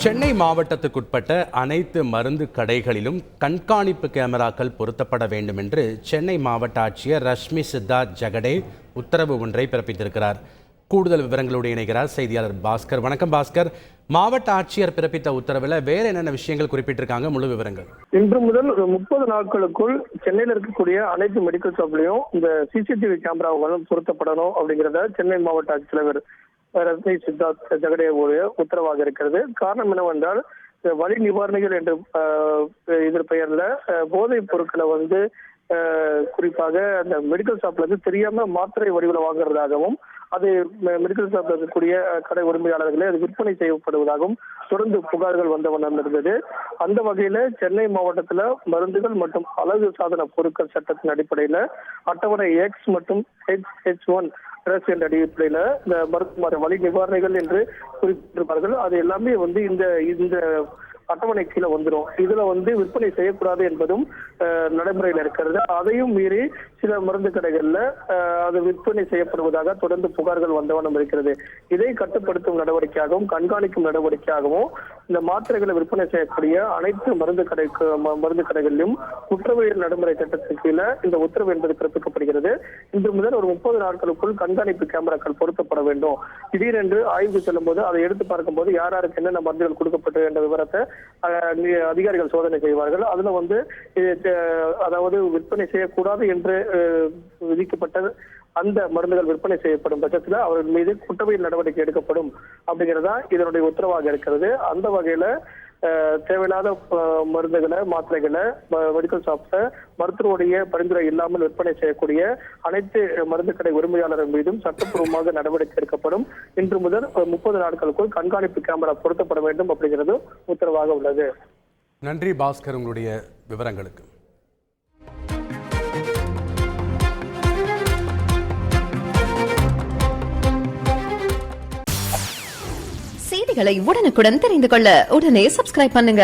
சென்னை மாவட்டத்துக்குட்பட்ட அனைத்து மருந்து கடைகளிலும் கண்காணிப்பு கேமராக்கள் பொருத்தப்பட வேண்டும் என்று சென்னை மாவட்ட ஆட்சியர் ரஷ்மி சித்தார்த் ஜெகடே உத்தரவு ஒன்றை பிறப்பித்திருக்கிறார். கூடுதல் விவரங்களோடு இணைகிறார் செய்தியாளர் பாஸ்கர். வணக்கம் பாஸ்கர். மாவட்ட ஆட்சியர் பிறப்பித்த உத்தரவில் வேற என்னென்ன விஷயங்கள் குறிப்பிட்டிருக்காங்க? முழு விவரங்கள். இன்று முதல் 30 நாட்களுக்குள் சென்னையில் இருக்கக்கூடிய அனைத்து மெடிக்கல் ஷாப்லையும் இந்த சிசிடிவி கேமராவும் பொருத்தப்படணும் அப்படிங்கிறத சென்னை மாவட்ட ஆட்சித்தலைவர் ரஷ்மி சித்தார்த் ஜெகடேவுடைய உத்தரவாக இருக்கிறது. காரணம் என்னவென்றால், வலி நிவாரணிகள் என்ற இதன் பெயர்ல போதைப் பொருட்களை குறிப்பாக அந்த மெடிக்கல் ஷாப்ல இருந்து தெரியாம மாத்திரை வடிவில் வாங்குறதாகவும், அது மெடிக்கல் ஷாப்ல இருக்கக்கூடிய கடை உரிமையாளர்களே அது விற்பனை செய்யப்படுவதாகவும் தொடர்ந்து புகார்கள் வந்த வண்ணம் இருந்தது. அந்த வகையில சென்னை மாவட்டத்துல மருந்துகள் மற்றும் அழகு சாதன பொருட்கள் சட்டத்தின் அடிப்படையில அட்டவணை எக்ஸ் மற்றும் H1 என்ற அடிப்படையில இந்த மருத்துவ வலி நிவாரணிகள் என்று குறிப்பிட்டிருப்பார்கள். அது எல்லாமே இந்த அட்டவணை கீழே வந்துடும். இதுல விற்பனை செய்யக்கூடாது என்பதும் நடைமுறையில் இருக்கிறது. அதையும் மீறி சில மருந்து கடைகள்ல அது விற்பனை செய்யப்படுவதாக தொடர்ந்து புகார்கள் வந்தவண்ணம் இருக்கிறது. இதை கட்டுப்படுத்தும் நடவடிக்கையாகவும் கண்காணிக்கும் நடவடிக்கையாகவும் இந்த மாத்திரைகளை விற்பனை செய்யக்கூடிய அனைத்து மருந்து கடைகளிலும் குற்றவியல் நடைமுறை சட்டத்தின் கீழே இந்த உத்தரவு என்பது பிறப்பிக்கப்படுகிறது. இன்று முதல் ஒரு 30 நாட்களுக்குள் கண்காணிப்பு கேமராக்கள் பொருத்தப்பட வேண்டும். திடீரென்று ஆய்வு செல்லும் போது அதை எடுத்து பார்க்கும் போது யாருக்கு என்னென்ன மருந்துகள் கொடுக்கப்பட்டது என்ற விவரத்தை அதிகாரிகள் சோதனை செய்வார்கள். அதுல அதாவது விற்பனை செய்யக்கூடாது என்று விதிக்கப்பட்ட அந்த மருந்துகள் விற்பனை செய்யப்படும் பட்சத்தில் அவர்கள் மீது குற்றவியல் நடவடிக்கை எடுக்கப்படும் அப்படிங்கிறதா இதனுடைய உத்தரவாக இருக்கிறது. அந்த வகையில தேவையில்லாத மருந்துகளை மாத்திரைகளை மெடிக்கல் ஷாப்ல மருத்துவருடைய பரிந்துரை இல்லாமல் விற்பனை செய்யக்கூடிய அனைத்து மருந்து கடை உரிமையாளர்கள் மீதும் சட்டப்பூர்வமாக நடவடிக்கை எடுக்கப்படும். இன்று முதல் 30 நாட்களுக்குள் கண்காணிப்பு கேமரா பொருத்தப்பட வேண்டும் அப்படிங்கிறது உத்தரவாக உள்ளது. நன்றி பாஸ்கர், உங்களுடைய விவரங்களுக்கு. செய்திகளை உடனுக்குடன் தெரிந்து கொள்ள உடனே சப்ஸ்கிரைப் பண்ணுங்க.